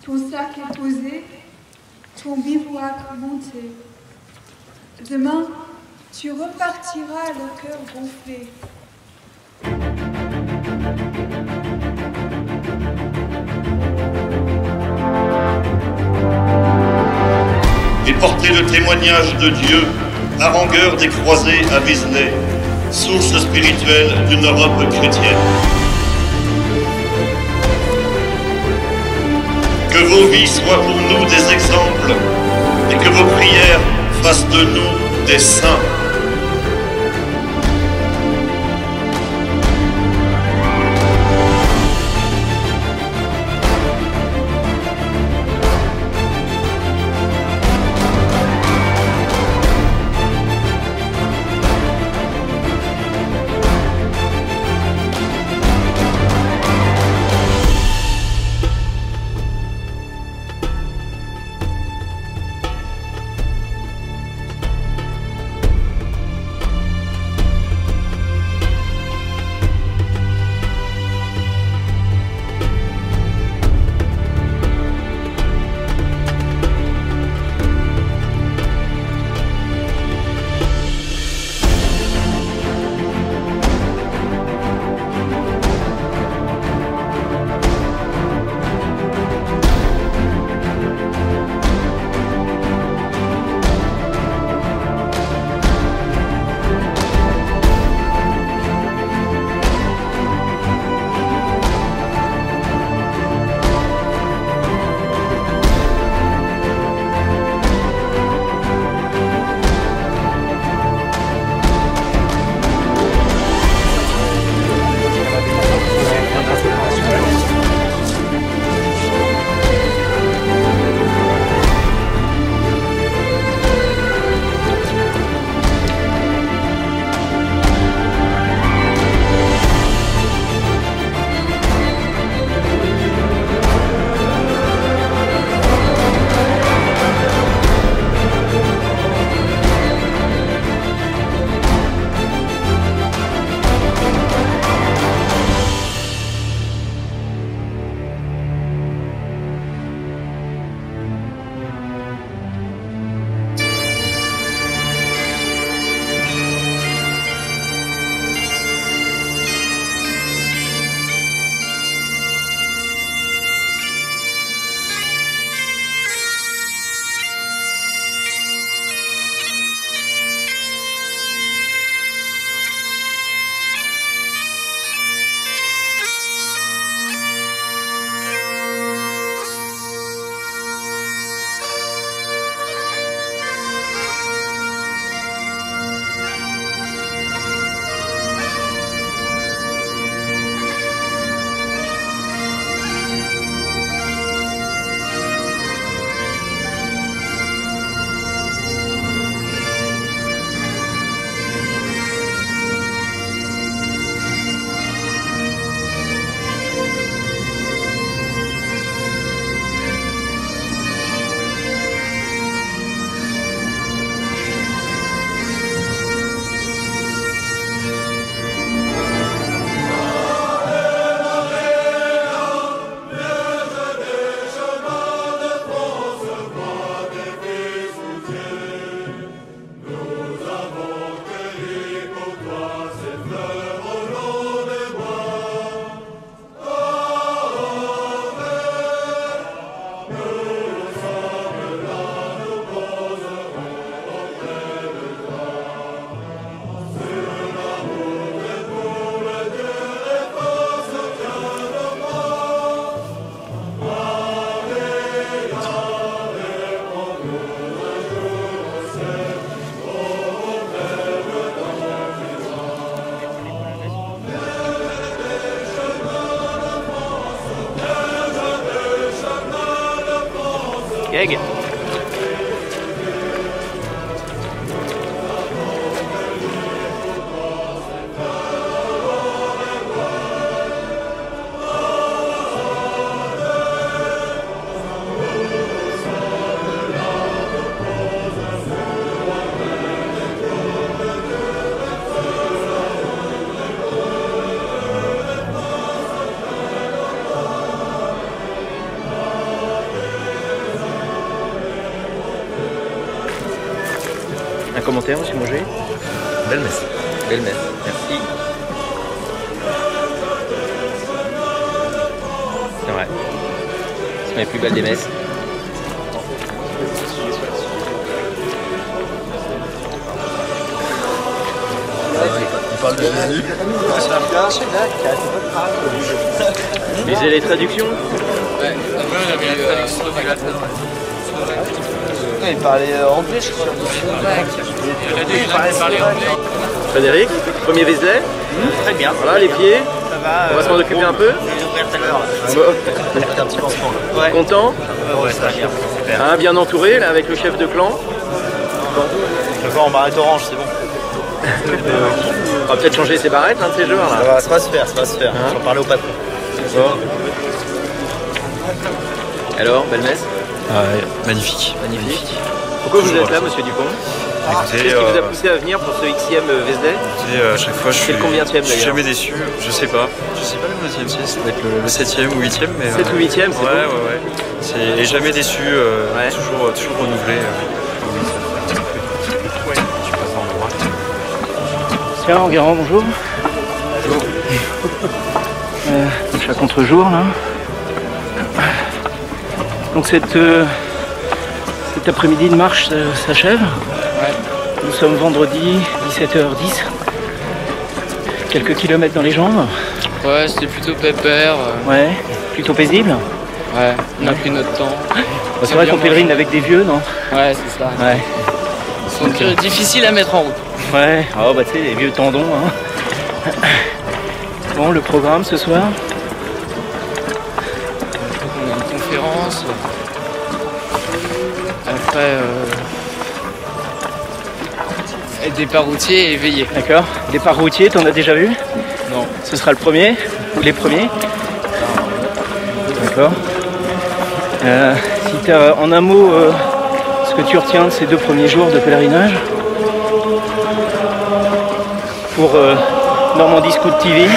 Ton sac est posé, ton bivouac monté. Demain, tu repartiras le cœur gonflé. Et porter le témoignage de Dieu, harangueur des croisés à Vézelay, source spirituelle d'une Europe chrétienne. Que vos vies soient pour nous des exemples et que vos prières fassent de nous des saints. Keg. Un commentaire, monsieur Manger? Belle messe. Belle messe, merci. C'est vrai. C'est les plus belles des messes. Il parle de Jésus. Lisez les traductions. Ouais, on avait la traduction de Il parlait anglais, je crois. il parlait anglais. Frédéric, premier Vézelay. Très bien. Voilà, les pieds. Ça va. On va s'en occuper un peu. Je vais les ouvrir tout à l'heure. Bon. Un petit pansement. Ouais. Content? Ouais, ça va bien. Super. Hein, bien entouré, là, avec le chef de clan. Je vois en barrette orange, c'est bon. On va peut-être changer ses barrettes, l'un de ces joueurs, là. Ça va se faire, ça va se faire. Hein? J'en parlais au patron. Bon. Alors, belle messe? Magnifique. Magnifique. Pourquoi vous êtes là, monsieur Dupont? Écoutez, Qu'est-ce qui vous a poussé à venir pour ce Xème Vézelay? à chaque fois, je suis le combienième, je suis d'ailleurs? jamais déçu. Je sais pas le 9e, ça doit être le 7e ou 8e. Mais, 7 ou 8e, c'est ouais, bon. ouais. Et jamais déçu, Ouais. toujours renouvelé. Ouais, tu passes en droit. Tiens, Enguerrand, bonjour. Bonjour. Chat contre jour, là. Donc cet après-midi de marche s'achève. Ouais. Nous sommes vendredi, 17h10. Quelques kilomètres dans les jambes. Ouais, c'était plutôt pépère. Ouais, plutôt paisible. Ouais, on a pris notre temps. C'est vrai qu'on pèlerine avec des vieux, non? Ouais, c'est ça. Ouais. Ils sont difficiles à mettre en route. Ouais, oh bah tu sais, les vieux tendons. Hein. Bon, le programme ce soir? On a une conférence. Après, départ routier et éveillé. D'accord. Départ routier, t'en as déjà vu? Non. Ce sera le premier? Ou les premiers? D'accord. Si t'as en un mot ce que tu retiens de ces 2 premiers jours de pèlerinage pour Normandie Scout TV. Ouais,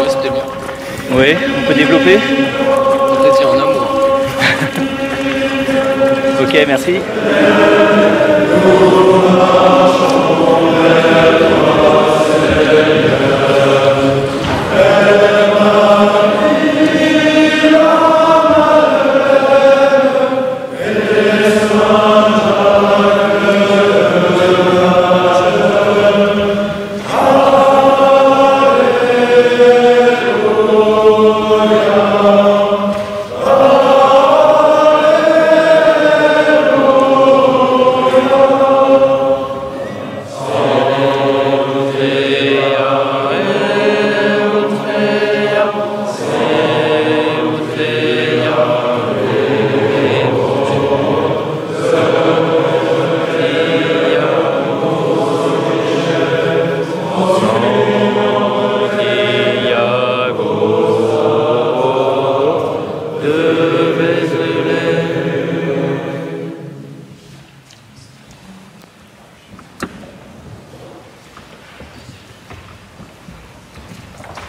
c'était bien. Oui, on peut développer? Peut-être dire en un mot. Ok, merci.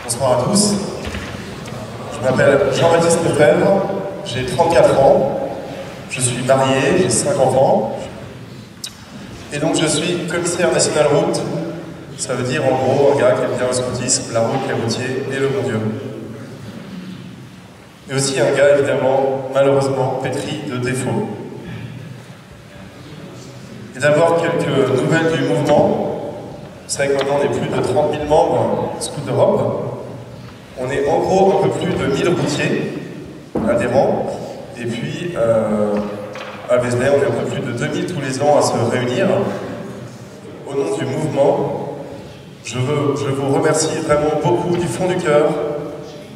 Bonsoir à tous. Je m'appelle Jean-Baptiste Lefebvre, j'ai 34 ans, je suis marié, j'ai 5 enfants, et donc je suis commissaire national route. Ça veut dire en gros un gars qui aime bien le scoutisme, la route, les routiers et le bon Dieu. Et aussi un gars évidemment, malheureusement, pétri de défauts. Et d'abord quelques nouvelles du mouvement. Vous savez que maintenant on est plus de 30 000 membres Scouts d'Europe. On est en gros un peu plus de 1000 routiers adhérents. Et puis à Vézelay, on est un peu plus de 2000 tous les ans à se réunir. Au nom du mouvement, je vous remercie vraiment beaucoup du fond du cœur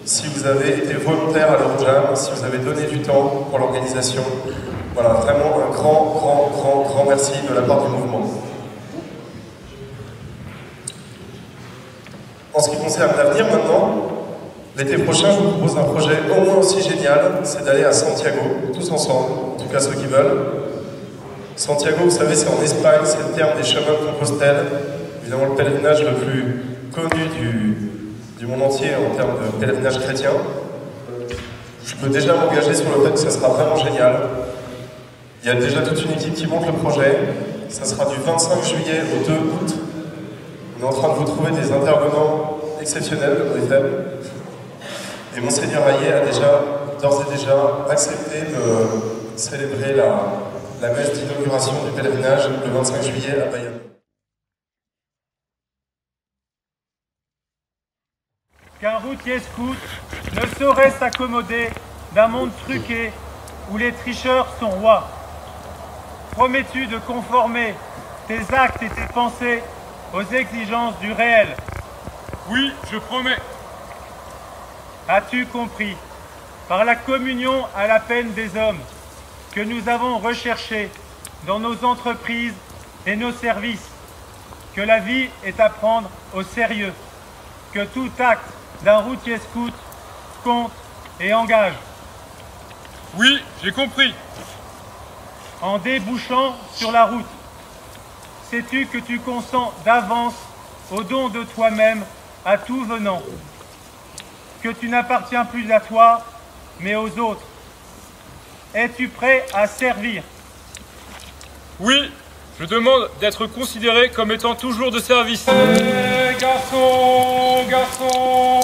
si vous avez été volontaire à l'Eurojam, si vous avez donné du temps pour l'organisation. Voilà, vraiment un grand merci de la part du mouvement. En ce qui concerne l'avenir maintenant, l'été prochain, je vous propose un projet au moins aussi génial, c'est d'aller à Santiago, tous ensemble, en tout cas ceux qui veulent. Santiago, vous savez, c'est en Espagne, c'est le terme des chemins de Compostelle, évidemment le pèlerinage le plus connu du monde entier en termes de pèlerinage chrétien. Je peux déjà m'engager sur le fait que ça sera vraiment génial. Il y a déjà toute une équipe qui monte le projet. Ça sera du 25 juillet au 2 août. On est en train de vous trouver des intervenants exceptionnels, comme les thèmes. Et Monseigneur Hayet a déjà, d'ores et déjà, accepté de célébrer la messe d'inauguration du pèlerinage le 25 juillet à Bayonne. Qu'un routier scout ne saurait s'accommoder d'un monde truqué où les tricheurs sont rois. Promets-tu de conformer tes actes et tes pensées aux exigences du réel? Oui, je promets. As-tu compris, par la communion à la peine des hommes, que nous avons recherché dans nos entreprises et nos services, que la vie est à prendre au sérieux, que tout acte d'un routier scout compte et engage? Oui, j'ai compris. En débouchant sur la route, sais-tu que tu consens d'avance au don de toi-même à tout venant, que tu n'appartiens plus à toi, mais aux autres? Es-tu prêt à servir? Oui, je demande d'être considéré comme étant toujours de service. Hey, garçon, garçon,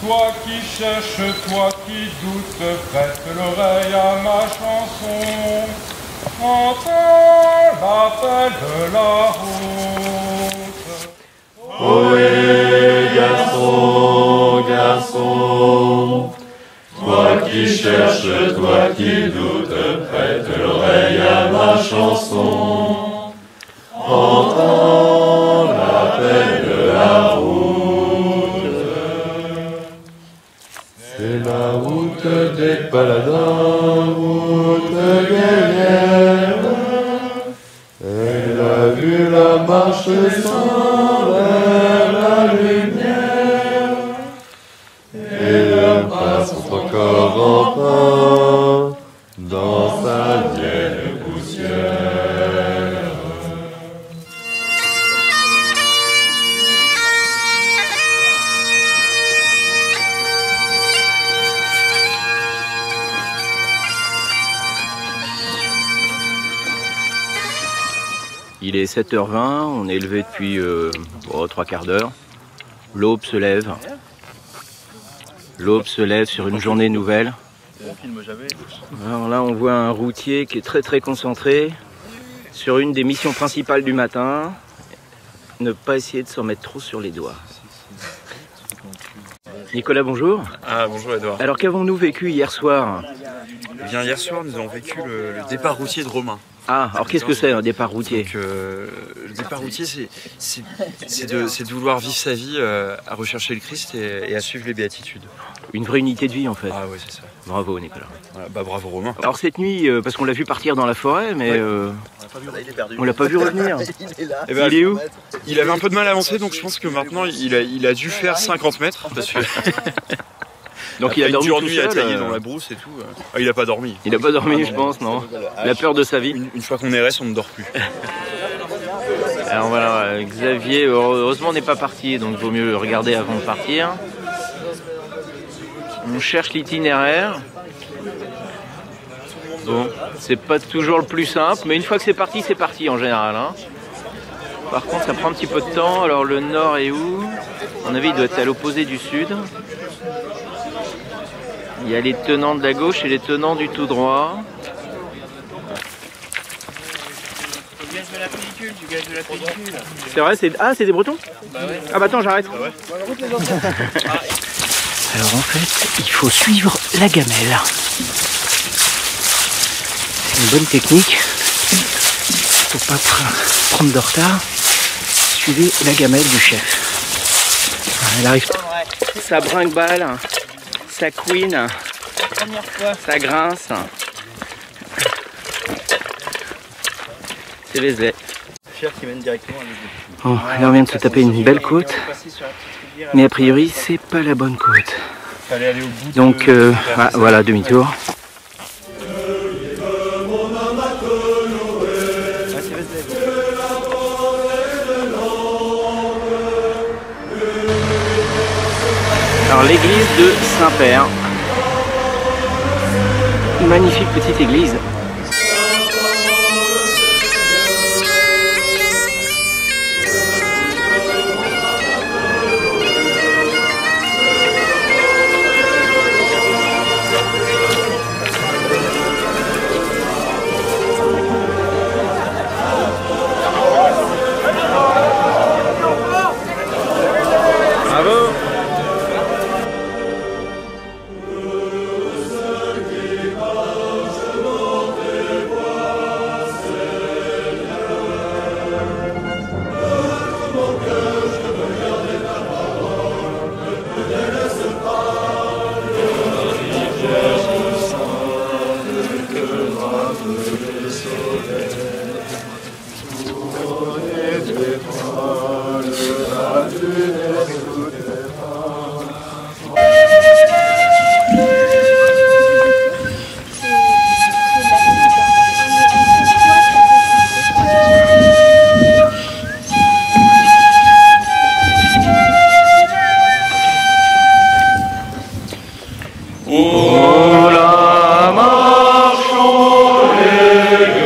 toi qui cherches, toi qui doutes, prête l'oreille à ma chanson. Entends l'appel de la route. Ohé, garçon, garçon, toi qui cherches, toi qui doutes, prête l'oreille à ma chanson. Entends l'appel de la route. C'est la route des paladins, route guerrière. Elle a vu la marche sans vers la lumière. Et le pas sont encore en pain dans sa vieille poussière. Il est 7h20, on est levé depuis 3/4 d'heure. L'aube se lève. L'aube se lève sur une journée nouvelle. Alors là, on voit un routier qui est très concentré sur une des missions principales du matin. Ne pas essayer de s'en mettre trop sur les doigts. Nicolas, bonjour. Ah, bonjour Edouard. Alors qu'avons-nous vécu hier soir? Eh bien, hier soir, nous avons vécu le départ routier de Romain. Ah, alors qu'est-ce que c'est un départ routier? Donc, le départ routier, c'est de vouloir vivre sa vie à rechercher le Christ et à suivre les béatitudes. Une vraie unité de vie en fait. Ah oui, c'est ça. Bravo Nicolas. Voilà, bah bravo Romain. Alors cette nuit, parce qu'on l'a vu partir dans la forêt, mais on l'a pas vu revenir. Il est là. Eh ben, il est où? Il avait un peu de mal à avancer, donc je pense que maintenant il a dû faire 50 mètres. Parce que... Donc il a dormi tout seul, taillé dans la brousse et tout. Ah, il a pas dormi. Il a pas dormi, je pense, non. Il a peur de sa vie. Une fois qu'on est reste, on ne dort plus. Alors voilà, Xavier, heureusement n'est pas parti, donc il vaut mieux le regarder avant de partir. On cherche l'itinéraire. Bon, c'est pas toujours le plus simple, mais une fois que c'est parti en général. Hein. Par contre, ça prend un petit peu de temps. Alors le nord est où? À mon avis, il doit être à l'opposé du sud. Il y a les tenants de la gauche et les tenants du tout droit. C'est vrai, c'est des Bretons? Bah ouais. Ah bah attends, j'arrête. Bah ouais. Alors en fait, il faut suivre la gamelle. C'est une bonne technique. Faut pas prendre de retard. Suivez la gamelle du chef. Elle arrive, ça brinque-balle ça couine, ça grince. C'est Vézelay. Oh, là on vient de se taper une belle côte, mais a priori c'est pas la bonne côte. Donc voilà, demi-tour. Alors l'église de Saint-Père, magnifique petite église. Bravo. Oh la marche en légues.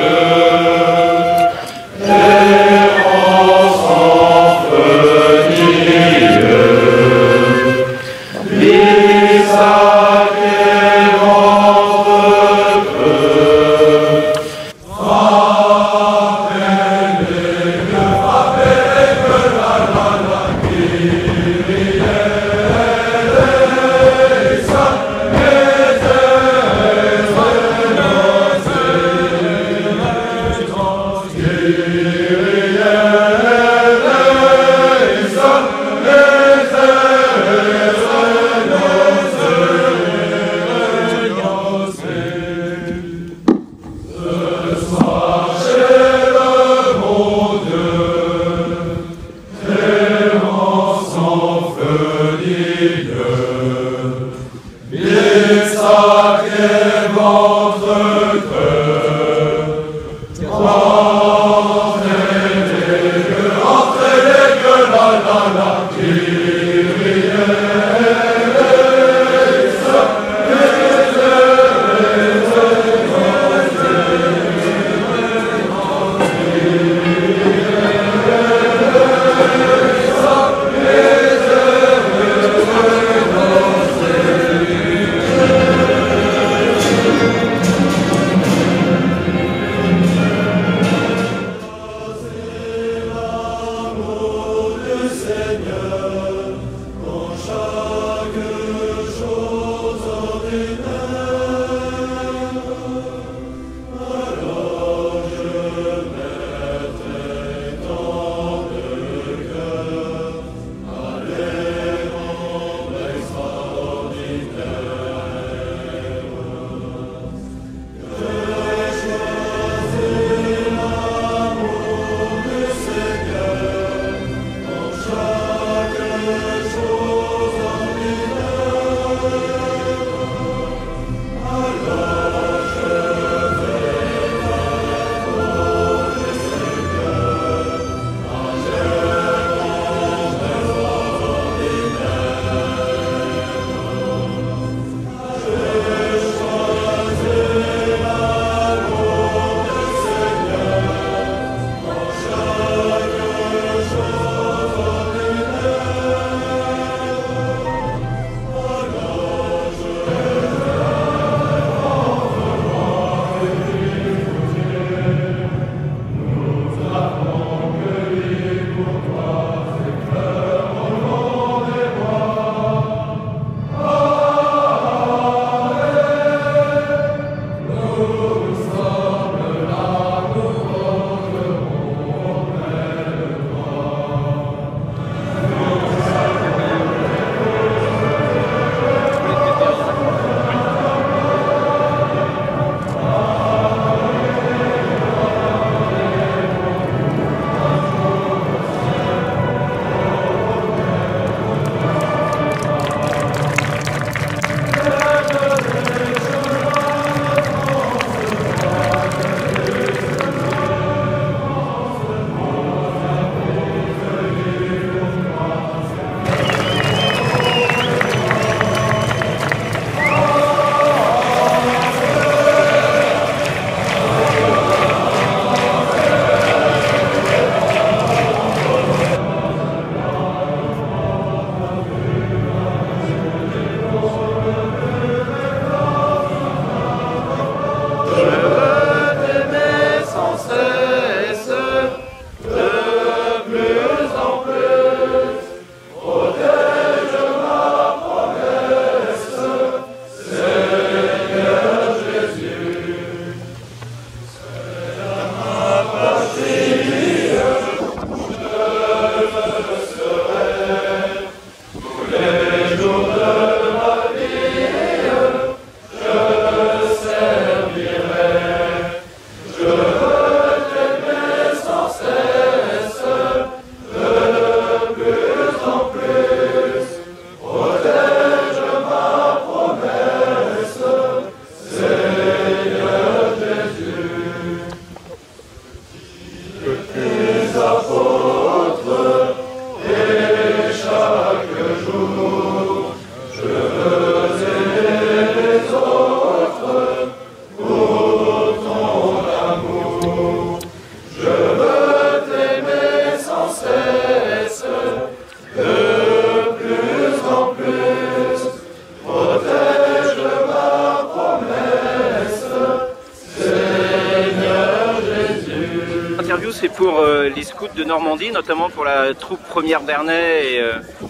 interview, c'est pour les scouts de Normandie, notamment pour la troupe première Bernay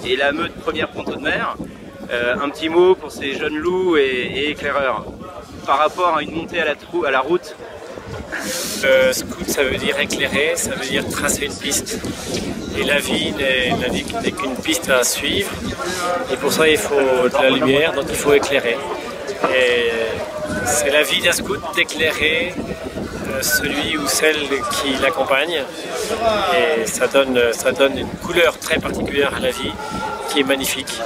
et la meute première Ponto de Mer. Un petit mot pour ces jeunes loups et éclaireurs par rapport à une montée à la route. Scout, ça veut dire éclairer, ça veut dire tracer une piste. Et la vie n'est qu'une piste à suivre. Et pour ça, il faut de la lumière, donc il faut éclairer. Et c'est la vie d'un scout d'éclairer celui ou celle qui l'accompagne. Et ça donne une couleur très particulière à la vie qui est magnifique.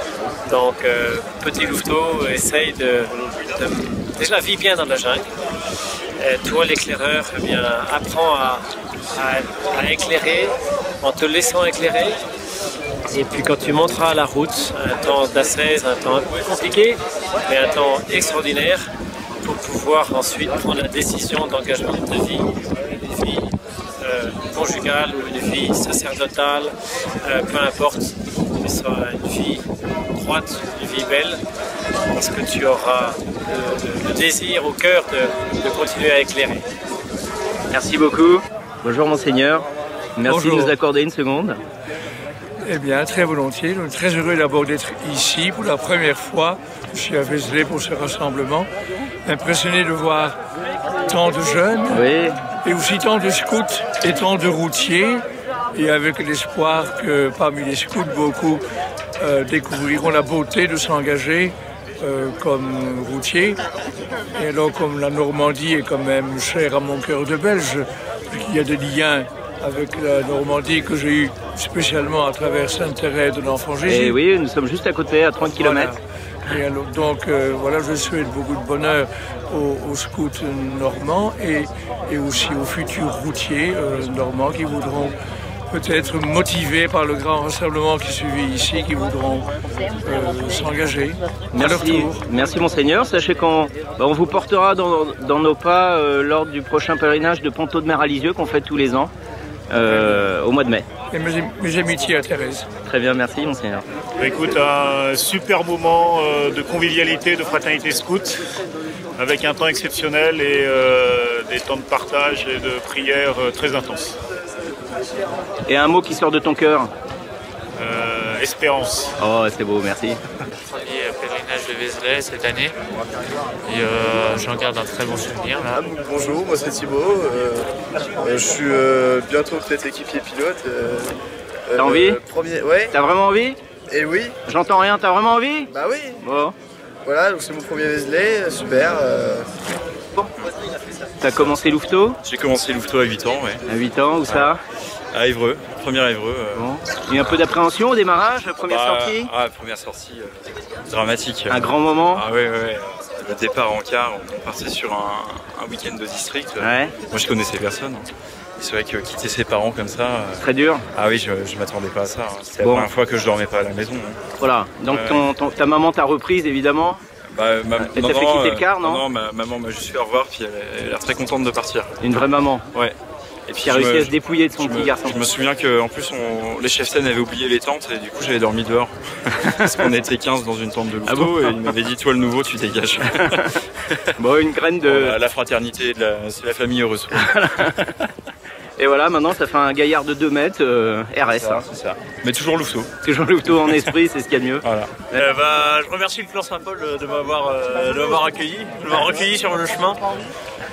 Donc, petit louveteau essaye déjà vit bien dans la jungle. Et toi, l'éclaireur, eh bien, apprends à éclairer en te laissant éclairer. Et puis quand tu monteras à la route, un temps d'assaise, un temps un peu compliqué, mais un temps extraordinaire pour pouvoir ensuite prendre la décision d'engagement de ta vie, une vie conjugale ou une vie sacerdotale, peu importe, que ce soit une vie droite, une vie belle, parce que tu auras le désir au cœur de continuer à éclairer. Merci beaucoup. Bonjour Monseigneur. Merci Bonjour. de nous accorder une seconde. Eh bien, très volontiers. Nous sommes très heureux d'abord d'être ici pour la première fois. Je suis à Vézelay pour ce rassemblement. Impressionné de voir tant de jeunes et aussi tant de scouts et tant de routiers. Et avec l'espoir que parmi les scouts, beaucoup découvriront la beauté de s'engager comme routiers. Et alors, comme la Normandie est quand même chère à mon cœur de Belge, il y a des liens avec la Normandie que j'ai eu spécialement à travers Sainte-Thérèse de l'Enfant Jésus. Et oui, nous sommes juste à côté, à 30 km. Voilà. Et alors, donc voilà, je souhaite beaucoup de bonheur aux scouts normands et aussi aux futurs routiers normands qui voudront peut-être motivés par le grand rassemblement qui suivit ici, qui voudront s'engager à leur tour. Merci Monseigneur. Sachez qu'on vous portera dans nos pas lors du prochain pèlerinage de Ponto de Mer à Lisieux qu'on fait tous les ans au mois de mai. Et mes amitiés à Thérèse. Très bien, merci Monseigneur. Écoute, un super moment de convivialité, de fraternité scout, avec un temps exceptionnel et des temps de partage et de prière très intenses. Et un mot qui sort de ton cœur? Espérance. Oh, c'est beau, merci. Premier pèlerinage de Vézelay cette année et j'en garde un très bon souvenir là. Bonjour, moi c'est Thibaut, je suis bientôt peut-être équipier pilote. T'as envie? Ouais. T'as vraiment envie? Eh oui. J'entends rien, t'as vraiment envie? Bah oui. Bon. Voilà, donc c'est mon premier Vézelay, super. T'as commencé louveteau? J'ai commencé louveteau à 8 ans, ouais. À 8 ans, où ça? À Évreux, première Évreux. Bon. Il y a un peu d'appréhension au démarrage, première sortie? Première sortie, dramatique. Un grand moment? Ah ouais. Le départ en car, on partait sur un week-end de district. Ouais. Moi je connaissais personne. C'est vrai que quitter ses parents comme ça... Très dur? Ah oui, je m'attendais pas à ça. C'était la première fois que je dormais pas à la maison. Voilà, donc ta maman t'a reprise évidemment? Elle t'a fait quitter le car, non? Non, ma maman m'a juste fait au revoir, puis elle a l'air très contente de partir. Une vraie maman? Ouais. Et puis qui a réussi à se dépouiller de son petit garçon. Je me souviens qu'en plus, les cheftaines avaient oublié les tentes et du coup j'avais dormi dehors. Parce qu'on était 15 dans une tente de louveteau et il m'avait dit toi le nouveau tu dégages. Bon, une graine de... la fraternité, c'est la famille heureuse. Et voilà, maintenant ça fait un gaillard de 2 mètres, RS. C'est ça. Mais toujours louveteau. Toujours louveteau en esprit, c'est ce qu'il y a de mieux. Voilà. Je remercie le clan Saint-Paul de m'avoir accueilli, de m'avoir recueilli sur le chemin.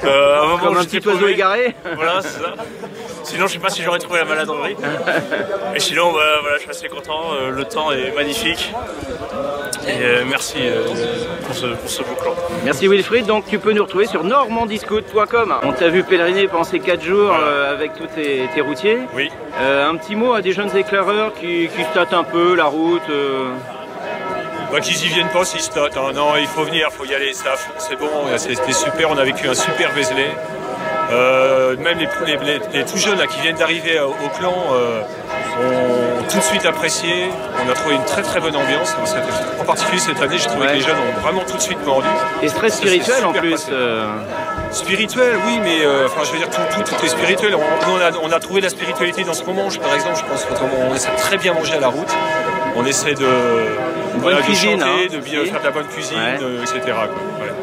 Comme un petit oiseau égaré. Voilà, c'est ça. Sinon, je sais pas si j'aurais trouvé la maladrerie. Et sinon, voilà, je suis assez content. Le temps est magnifique. Et merci pour ce beau clan. Merci Wilfried. Donc tu peux nous retrouver sur normandiescout.com. On t'a vu pèleriner pendant ces 4 jours avec tous tes routiers. Oui. Un petit mot à des jeunes éclaireurs qui se tâtent un peu la route. Qu'ils y viennent pas s'ils se tâtent. Hein. Non, il faut venir, il faut y aller. C'est bon, c'était super. On a vécu un super Vézelay. Même les tout jeunes là, qui viennent d'arriver au clan ont tout de suite apprécié. On a trouvé une très très bonne ambiance. En particulier cette année, j'ai trouvé que les jeunes ont vraiment tout de suite mordu. Et très spirituel en plus. Spirituel, oui, mais je veux dire tout est spirituel. On a trouvé la spiritualité dans ce moment. Par exemple, je pense qu'on essaie de très bien manger à la route. On essaie de cuisine, chanter, de bien faire de la bonne cuisine, etc. Quoi. Ouais.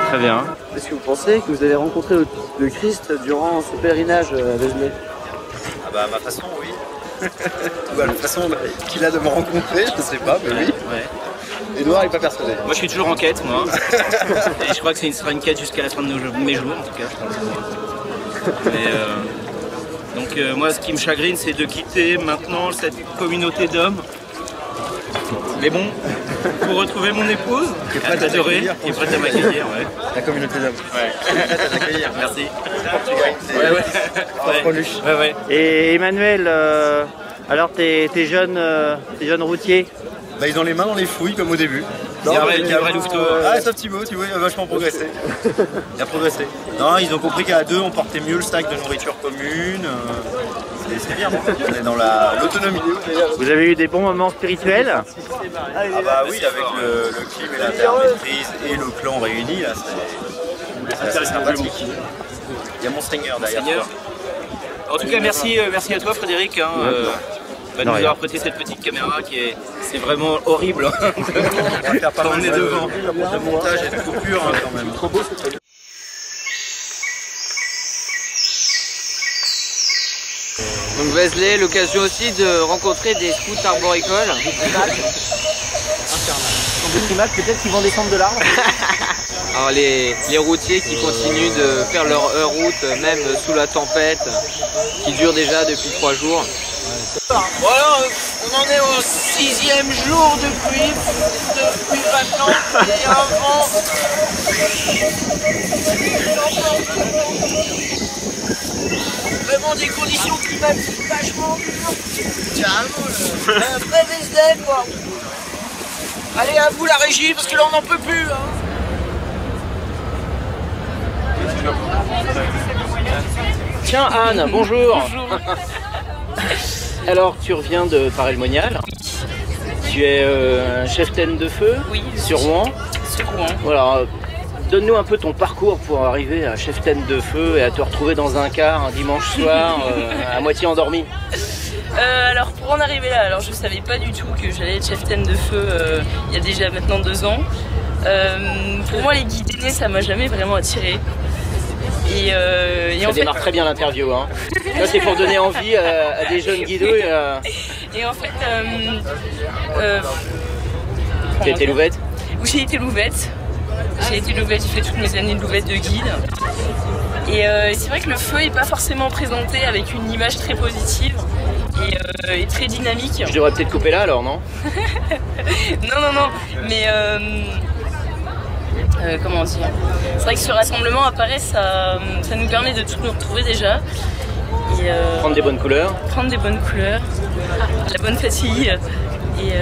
Très bien. Est-ce que vous pensez que vous avez rencontré le Christ durant ce pèlerinage à Vézelay? Ah bah à ma façon, oui. Ou à la façon qu'il a de me rencontrer, je sais pas, mais oui. Ouais. Edouard n'est pas persuadé. Moi je suis toujours en quête, moi. Et je crois que ce sera une quête jusqu'à la fin de mes jours, en tout cas. Mais, donc moi ce qui me chagrine, c'est de quitter maintenant cette communauté d'hommes. Mais bon, pour retrouver mon épouse, qui est prête à m'accueillir, ouais. La communauté d'hommes. Ouais. Prête à t'accueillir, merci. Ouais. Et Emmanuel, alors tes jeunes routiers? Bah, ils ont les mains dans les fouilles comme au début. Il y a un vrai louveteau. Ah, sauf Thibaut, il a vachement progressé. Il a progressé. Non, ils ont compris qu'à deux, on portait mieux le sac de nourriture commune. C'est bien, on est dans l'autonomie. Vous avez eu des bons moments spirituels? Ah bah oui, avec le clim et l'intermaîtrise et le clan réuni, là, c'est sympathique. Il y a mon stringer derrière. En tout cas, merci à toi Frédéric hein, de nous avoir prêté cette petite caméra c'est vraiment horrible hein, quand on est devant. Le montage et de coupure hein, quand même. Trop beau ce truc. Donc Vézelay, l'occasion aussi de rencontrer des scouts arboricoles. Peut-être qu'ils vont descendre de l'arbre. Alors les routiers qui continuent de faire leur route même sous la tempête qui dure déjà depuis 3 jours. Voilà, on en est au 6e jour depuis maintenant et avant. Vraiment des conditions climatiques vachement dures. Un vrai Vézelay quoi. Allez à vous la régie parce que là on n'en peut plus. Hein. Tiens Anne, bonjour. Alors tu reviens de Paray-le-Monial. Tu es cheftaine de feu sur Rouen. Sur Rouen. Voilà. Donne-nous un peu ton parcours pour arriver à cheftaine de feu et à te retrouver dans un car un dimanche soir à moitié endormi. Alors pour en arriver là, alors je savais pas du tout que j'allais être cheftaine de feu il y a déjà maintenant 2 ans. Pour moi les guides aînés ça m'a jamais vraiment attiré. Et ça démarre très bien l'interview. Hein. Là c'est pour donner envie à des jeunes guidouilles. Et en fait... tu as été louvette? J'ai été louvette. J'ai fait toutes mes années de louvette de guide. Et c'est vrai que le feu n'est pas forcément présenté avec une image très positive et très dynamique. Je devrais peut-être couper là alors, non? Non. Mais comment dire? C'est vrai que ce rassemblement à Paray, ça nous permet de tous nous retrouver déjà. Et, prendre des bonnes couleurs. Prendre des bonnes couleurs, la bonne fatigue. Et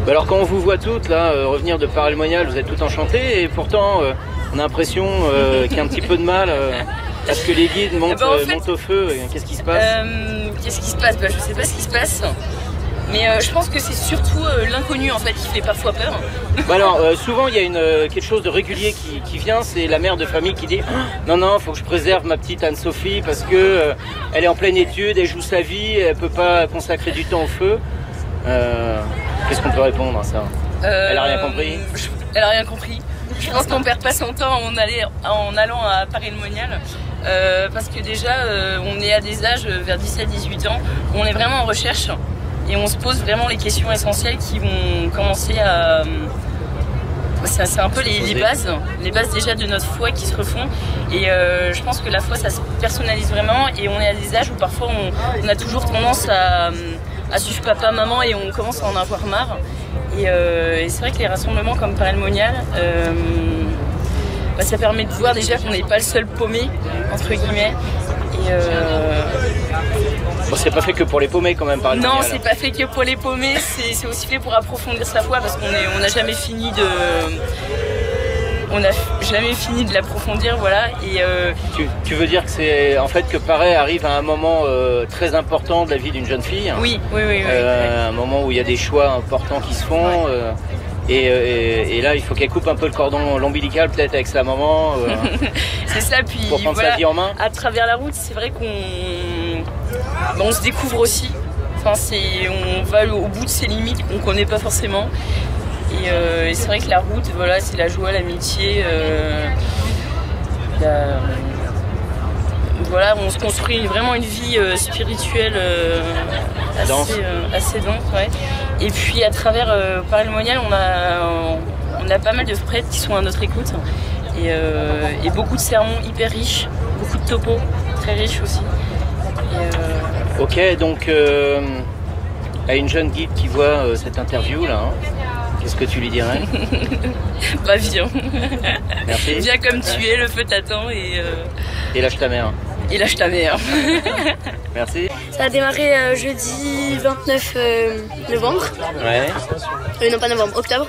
bah alors quand on vous voit toutes là revenir de Paray-le-Monial, vous êtes toutes enchantées et pourtant on a l'impression qu'il y a un petit peu de mal parce que les guides montent au feu. Qu'est-ce qui se passe? Qu'est-ce qui se passe? Je sais pas ce qui se passe. Mais je pense que c'est surtout l'inconnu en fait qui fait parfois peur. Bah alors souvent il y a quelque chose de régulier qui vient, c'est la mère de famille qui dit non, faut que je préserve ma petite Anne-Sophie parce que elle est en pleine étude, elle joue sa vie, elle peut pas consacrer du temps au feu. Qu'est-ce qu'on peut répondre à ça? Elle a rien compris? Elle a rien compris. Je pense qu'on perd pas son temps en allant à Paray-le-Monial. Parce que déjà on est à des âges vers 17-18 ans où on est vraiment en recherche et on se pose vraiment les questions essentielles qui vont commencer à... C'est un peu les bases déjà de notre foi qui se refont et je pense que la foi ça se personnalise vraiment et on est à des âges où parfois on a toujours tendance à suivre papa, maman et on commence à en avoir marre et c'est vrai que les rassemblements comme Paray-le-Monial ça permet de voir déjà qu'on n'est pas le seul paumé entre guillemets et bon, c'est pas fait que pour les paumés quand même Paray-le-Monial. Non, c'est pas fait que pour les paumés, c'est aussi fait pour approfondir sa foi parce qu'on n'a jamais fini de... On n'a jamais fini de l'approfondir, voilà. Et tu veux dire que c'est en fait que Paray arrive à un moment très important de la vie d'une jeune fille. Oui. Un moment où il y a des choix importants qui se font. Et là, il faut qu'elle coupe un peu le cordon ombilical peut-être avec sa maman. C'est ça, puis pour prendre sa vie en main. À travers la route, c'est vrai qu'on se découvre aussi. Enfin, on va au bout de ses limites qu'on ne connaît pas forcément. Et c'est vrai que la route, voilà, c'est la joie, l'amitié, voilà, on se construit vraiment une vie spirituelle assez dense. Ouais. Et puis à travers Paris le Monial, on a pas mal de prêtres qui sont à notre écoute. Et beaucoup de sermons hyper riches, beaucoup de topos très riches aussi. Ok, donc à une jeune guide qui voit cette interview là, qu'est-ce que tu lui dirais? Bah viens. Merci. Viens comme tu es, le feu t'attend et lâche ta mère. Et lâche ta mère. Merci. Ça a démarré jeudi 29 novembre. Ouais. Non pas novembre, octobre.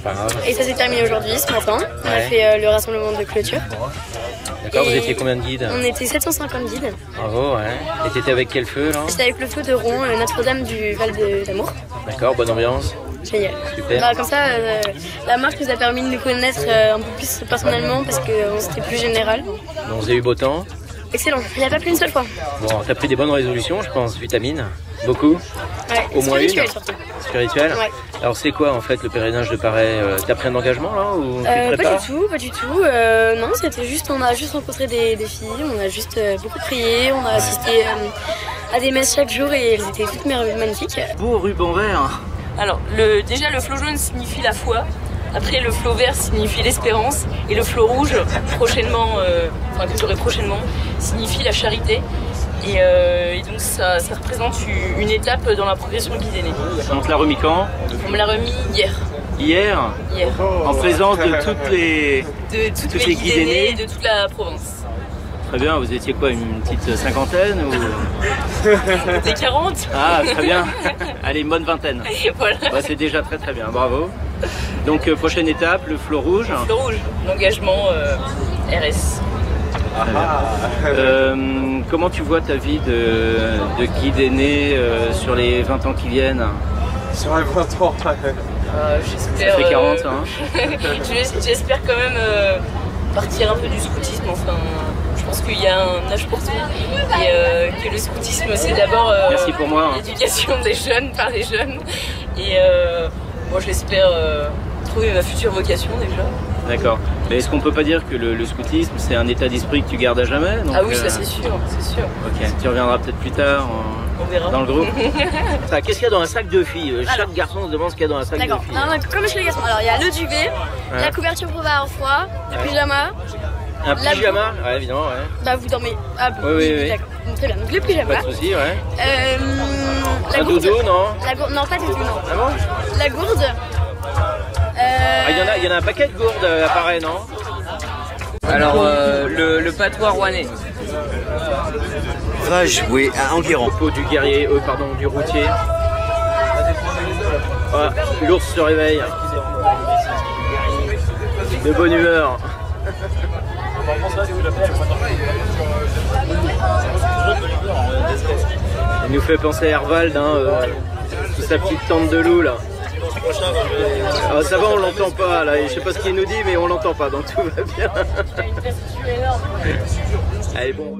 Pas grave. Et ça s'est terminé aujourd'hui, ce matin. On a fait le rassemblement de clôture. D'accord, vous étiez combien de guides? On était 750 guides. Bravo, ouais. Et t'étais avec quel feu là? J'étais avec le feu de Rouen, Notre-Dame du Val d'Amour. D'accord, bonne ambiance. Génial. Super. Bah, comme ça, la marque nous a permis de nous connaître un peu plus personnellement parce que c'était plus général. Donc, vous avez eu beau temps? Excellent, il n'y a pas plu une seule fois. Bon, t'as pris des bonnes résolutions, je pense, vitamines. Beaucoup? Ouais, au moins une. Surtout. Spirituel? Ouais. Alors c'est quoi en fait le pèlerinage de Paray? T'as pris un engagement là ou tu te prépares? Pas du tout. Non, c'était juste, on a juste rencontré des filles, on a juste beaucoup prié, on a assisté à des messes chaque jour et elles étaient toutes magnifiques. Beau ruban vert. Alors déjà le flot jaune signifie la foi. Après, le flot vert signifie l'espérance et le flot rouge, prochainement, que j'aurai prochainement, signifie la charité. Et donc ça représente une étape dans la progression guide aîné. On te l'a remis quand? On me l'a remis hier. Hier? Hier. En présence de toutes les guides aînés de toute la Provence. Très bien, vous étiez quoi, une petite cinquantaine ou... Des 40. Ah, très bien. Allez, une bonne vingtaine. Voilà. Bah, c'est déjà très très bien, bravo. Donc prochaine étape, le flot rouge. Le flot rouge, l'engagement RS. Comment tu vois ta vie de guide aîné sur les 20 ans qui viennent? Sur les 20 ans, j'espère. Ça fait 40, hein. J'espère quand même partir un peu du scoutisme. Enfin, je pense qu'il y a un âge pour tout et que le scoutisme c'est d'abord l'éducation des jeunes par les jeunes. Et moi j'espère trouver ma future vocation déjà. D'accord. Mais est-ce qu'on peut pas dire que le scoutisme c'est un état d'esprit que tu gardes à jamais? Donc, ah oui, ça c'est sûr, c'est sûr. Ok, tu reviendras peut-être plus tard on verra. Dans le groupe. Qu'est-ce qu'il y a dans un sac de filles? Chaque garçon se demande ce qu'il y a dans un sac de filles. D'accord, comme chez les garçons. Alors il y a le duvet, la couverture pour avoir froid, le pyjama. Un pyjama? Ouais, évidemment, ouais. Bah vous dormez. Ah bon, oui. D'accord. Très bien, donc le pyjama. Pas de soucis, ouais. La gourde. Doudou, non? Non, pas du tout, non. Ah bon? La gourde. Il y en a un paquet de gourdes à Paray, non? Alors, le patois rouennais. Va jouer à Enguerrand. Au du guerrier, du routier. Ah, l'ours se réveille. De bonne humeur. Il nous fait penser à Hervald, sous sa petite tente de loup là. Ah, ça va, on l'entend pas là, je sais pas ce qu'il nous dit mais on l'entend pas donc tout va bien. Allez bon.